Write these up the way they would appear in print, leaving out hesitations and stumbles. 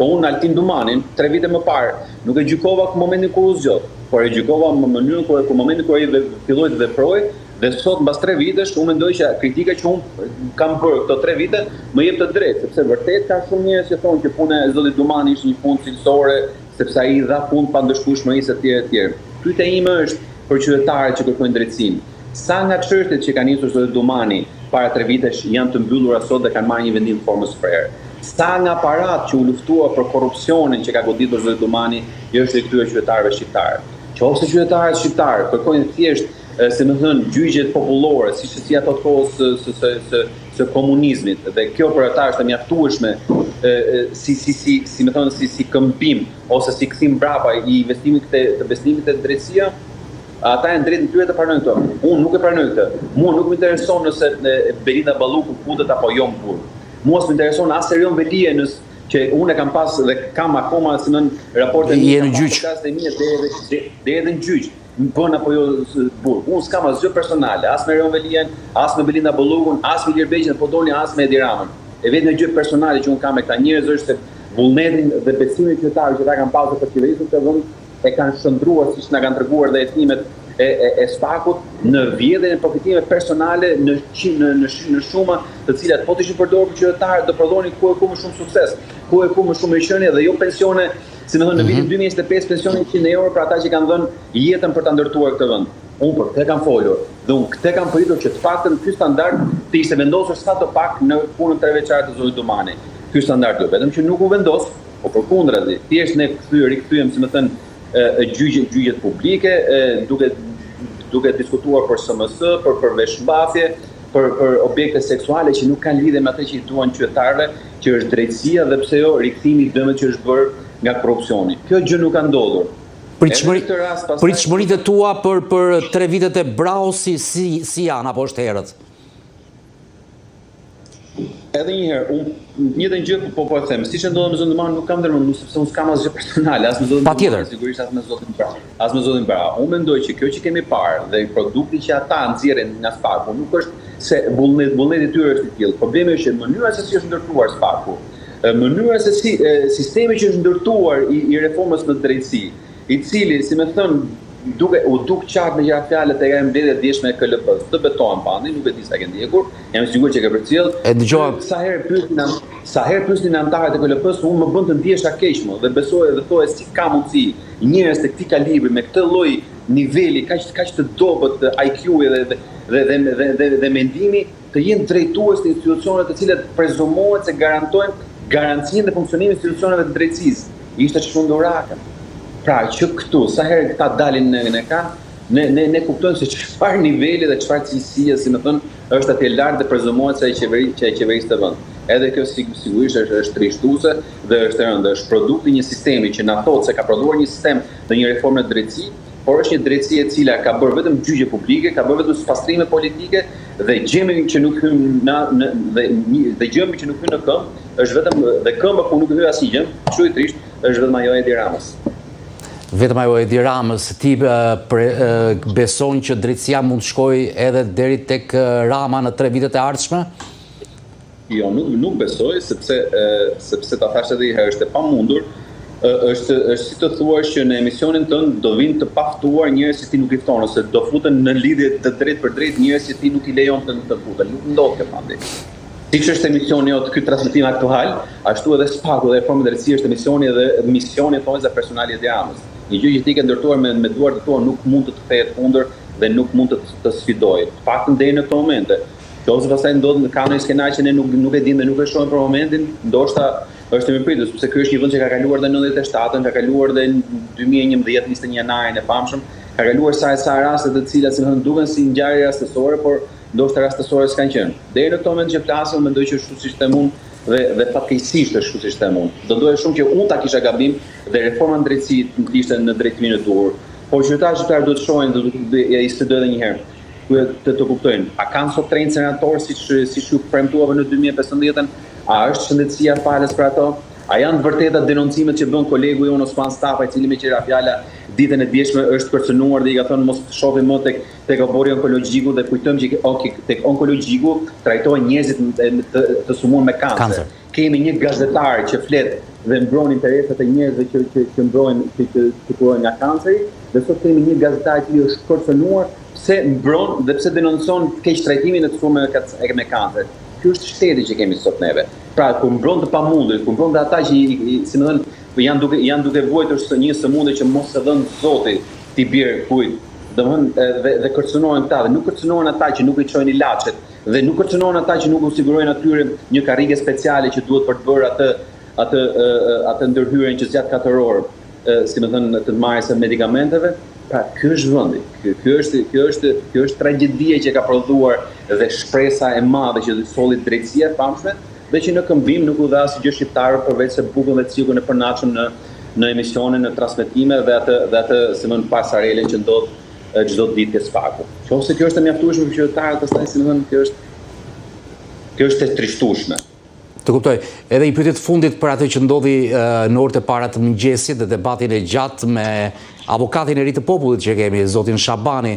Po unë Altin Dumanin, 3 vite më parë, nuk e gjykova në momentin kur u zgjodh, por e gjykova në mënyrën kur momentin kur ai filloi të veprojë, dhe sot mbas 3 vitesh unë mendoj që kritika që unë kam bërë këto 3 vite më jep të drejtë, sepse vërtet ka shumë njerëz që thonë që puna e zotit Dumani ishte një punë cilësore, sepse ai dha punë pa ndëshkueshmërisë etj. Pyetja ime është për qytetarët që kërkojnë drejtësinë. Sa nga çështjet që kanë nisur zoti Dumani para 3 vitesh janë të mbyllura sot dhe kanë marrë një vendim në formën sferë? Sa nga parat që u luftua për korrupsionin që ka goditur zoti Dumani është rikthyer qytetarëve shqiptarë? Qofse qytetarët shqiptarë kërkojnë thjesht se më thënë gjyqjet popullore, siç si ato të kohës së komunizmit, dhe kjo për ata është e mjaftueshme si më thënë si këmbim ose si kthim brapa i investimit të besimit të drejtësia, ata janë drejtë tyre të pranojnë këto. Unë nuk e pranoj këtë. Mua nuk më intereson nëse Belinda Balluku futet apo jo në burg. Mua s'më intereson as Erion Velienës, që unë e kam pas dhe kam akoma si në raportet e në gjyq. Dhe edhe në gjyq. Bën apo jo burg. Unë s'kam asgjë personale, as me Erion Velien, as me Belinda Ballukun, as me Ilir Beqin, po doni as me Edi Ramën. E vetëm gjë personale që unë kam me këta njerëz është se vullnetin dhe besimin qytetarëve që ata kanë pasur për qeverisë të vend e kanë shndruar siç na kanë treguar dhe hetimet e Spakut në vjedhjen e profitimeve personale në shuma të cilat po të ishin përdorur për qytetarët do prodhonin ku e ku më shumë sukses, ku e ku më shumë riqenie dhe jo pensione, si më thënë në vitin 2025 pensione 100 euro për ata që kanë dhënë jetën për ta ndërtuar këtë vend. Unë për këtë kam folur dhe unë këtë kam pritur që të paktën ky standard të ishte vendosur sa të pak në punën 3 veçare të zotit Dumani. Ky standard jo, vetëm që nuk u vendos, po përkundrazi, thjesht ne rikthyem, si më thënë, gjyqjet publike, duke diskutuar për SMS, për veshmbathje, për objekte seksuale që nuk kanë lidhje me atë që i duan qytetarëve, që është drejtësia dhe pse jo rikthimi i dëmeve që është bërë nga korrupsioni. Kjo gjë nuk ka ndodhur. Pritshmëritë tua për 3 vitet e Braut si janë apo është herët? Edhe një herë, unë njëjtën gjë po e them, siç e ndodhi me zotin Dumani, nuk kam ndërmend, sepse unë s'kam asgjë personale, as me zotin Dumani, sigurisht as me zotin Braut. As me zotin Braut. Unë mendoj që kjo që kemi parë dhe produkti që ata nxjerrin nga Spaku nuk është se vullneti i tyre është i tillë. Problemi është mënyra se si është ndërtuar Spaku. Mënyra se si sistemi që është ndërtuar i reformës në drejtësi, i cili, si më thënë, u duk qartë me gjëra fjalët e ka mbledhje djeshme e KLP-s. Të betohen pandi, nuk e di sa ke ndjekur, jam i sigurt që ke përcjell. Sa herë pyesnin anëtarët e KLP-s, unë më bën të ndjesha keq më dhe besoj dhe thoya si ka mundësi njerëz të këtij kalibri me këtë lloj niveli kaq të dobët IQ-i dhe mendimi të jenë drejtues të institucioneve të cilat prezumohet se garantojnë garancinë dhe funksionimin e institucioneve të drejtësisë. Ishte çmunduraka. Pra që këtu, sa herë këta dalin në kan, ne kuptojmë se çfarë niveli dhe çfarë cilësie, si më thënë, është atje lart dhe prezumohet se e qeverisë të vend. Edhe kjo sigurisht është trishtuese dhe është e rëndë, është produkti një sistemi që na thotë se ka prodhuar një sistem dhe një reformë në drejtësi, por është një drejtësi e cila ka bërë vetëm gjyqje publike, ka bërë vetëm pastrime politike dhe gjemi që nuk hyn në këmbë është vetëm dhe këmba ku nuk hyj asnjë gjë, kështu i trisht, është vetëm ajo e Edi Ramës. Vetëm ajo e Edi Ramës, ti beson që drejtësia mund të shkojë edhe deri tek Rama në 3 vitet e ardhshme? Jo, nuk besoj, sepse ta thash edhe herë, është e pamundur, është si të thuash që në emisionin tënd do vinë të paftuar njerëz që ti nuk i thon ose do futen në lidhje të drejtë për drejtë njerëz që ti nuk i lejon të futen. Nuk ndodh kjo pandi. Siç është emisioni jot ky transmetim aktual, ashtu edhe Spaku dhe reforma e drejtësisë është emisioni dhe misioni thonë za personali i Edi Ramës. Një gjë që ti ke ndërtuar me duart e tua nuk mund të kthehet kundër dhe nuk mund të sfidojë. Faktën deri në këtë moment. Qofse pastaj ndodh ka një skenar që ne nuk e dimë dhe nuk e shohim për momentin, ndoshta është më pritur, sepse ky është një vend që ka kaluar dhe 97-ën, ka kaluar dhe 2011 21 janarin e famshëm, ka kaluar sa raste të cilat si më thënë duken si ngjarje rastësore, por ndoshta rastësore s'kan qenë. Deri në këtë moment që flasim, mendoj që është kështu siç them unë dhe fatkeqësisht është kështu siç them unë. Do doja shumë që unë ta kisha gabim dhe reforma në drejtësi ishte në drejtimin e duhur. Por qytetarët duhet të shohin dhe ja i studoj edhe një herë. Të kuptojnë, a kanë sot trejnë senatorë siç ju premtuava në 2015-ën, a është shëndetësia falas për ato, A janë vërteta denoncimet që bën kolegu jonë Osman Stafa, i cili me qira fjala ditën e djeshme është kërcënuar dhe i ka thënë mos shohim më tek obori onkologjiku dhe kujtojmë që tek onkologjiku trajtohen njerëzit të sumuar me kancer. Kemi një gazetar që flet dhe mbron interesat e njerëzve që mbrohen që kurohen nga kanceri, dhe sot kemi një gazetar që është kërcënuar pse mbron dhe pse denoncon keq trajtimin e të sumuar me kancer. Ky është shteti që kemi sot neve. Pra, kur mbron të pamundur, kur mbron të ata që si më thënë, janë duke vuajtur një sëmundje që mos e dhën Zoti t'i bjerë kujt. Domethënë dhe kërcënohen këta, dhe nuk kërcënohen ata që nuk i çojnë ilaçet, dhe nuk kërcënohen ata që nuk u sigurojnë atyre një karrige speciale që duhet për të bërë atë ndërhyrjen që zgjat 4 orë, si më thënë, të marrjes së medikamenteve. Pra, ky është vendi. Kjo është tragjedia që ka prodhuar dhe shpresa e madhe që solli drejtësia e famshme, dhe që në këmbim nuk u dha asgjë shqiptarëve përveç se bukën dhe cikun e përnaçëm në emisione, në transmetime dhe atë si më thënë pasarelen që ndodh çdo ditë ke Spaku. Nëse kjo është e mjaftueshme për qytetarët, pastaj si më thënë kjo është e trishtueshme. Të kuptoj. Edhe i pyetjet fundit për atë që ndodhi në orët e para të mëngjesit dhe debatin e gjatë me avokatin e ri të popullit që kemi, zotin Shabani,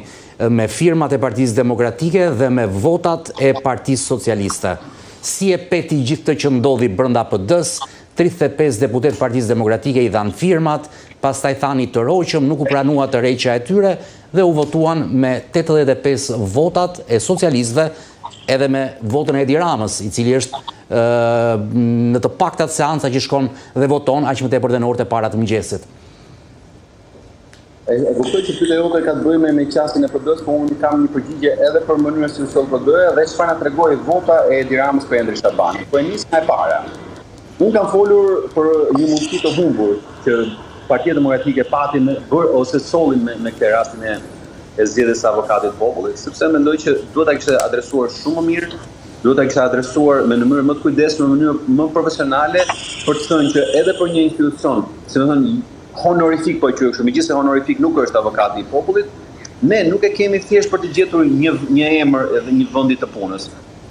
me firmat e Partisë Demokratike dhe me votat e Partisë Socialiste. Si e peti gjithë të që ndodhi brenda PD-s, 35 deputet Partisë Demokratike i dhanë firmat, pastaj thani të roqëm, nuk u pranua të reqja e tyre dhe u votuan me 85 votat e socialistëve edhe me votën e Edi Ramës, i cili është në të paktat seanca që shkon dhe voton, aq më tepër dhe në orët e para të mëngjesit. E kuptoj që pyetja jote ka të bëjë me qasjen e PD-s, por unë kam një përgjigje edhe për mënyrën si u shoh PD-ja dhe çfarë na tregoi vota e Edi Ramës për Endri Shabani. Po e nis nga e para. Unë kam folur për një mundësi të humbur që Partia Demokratike pati ose solli me këtë rastin e zgjedhjes së avokatit të popullit, sepse mendoj që duhet ta kishte adresuar shumë më mirë, duhet ta kishte adresuar me mënyrë më të kujdesshme, në mënyrë më profesionale, për të thënë që edhe për një institucion, si më thënë, honorifik po e quaj kështu, megjithëse honorifik nuk është avokati i popullit, ne nuk e kemi thjesht për të gjetur një emër edhe një vendi të punës,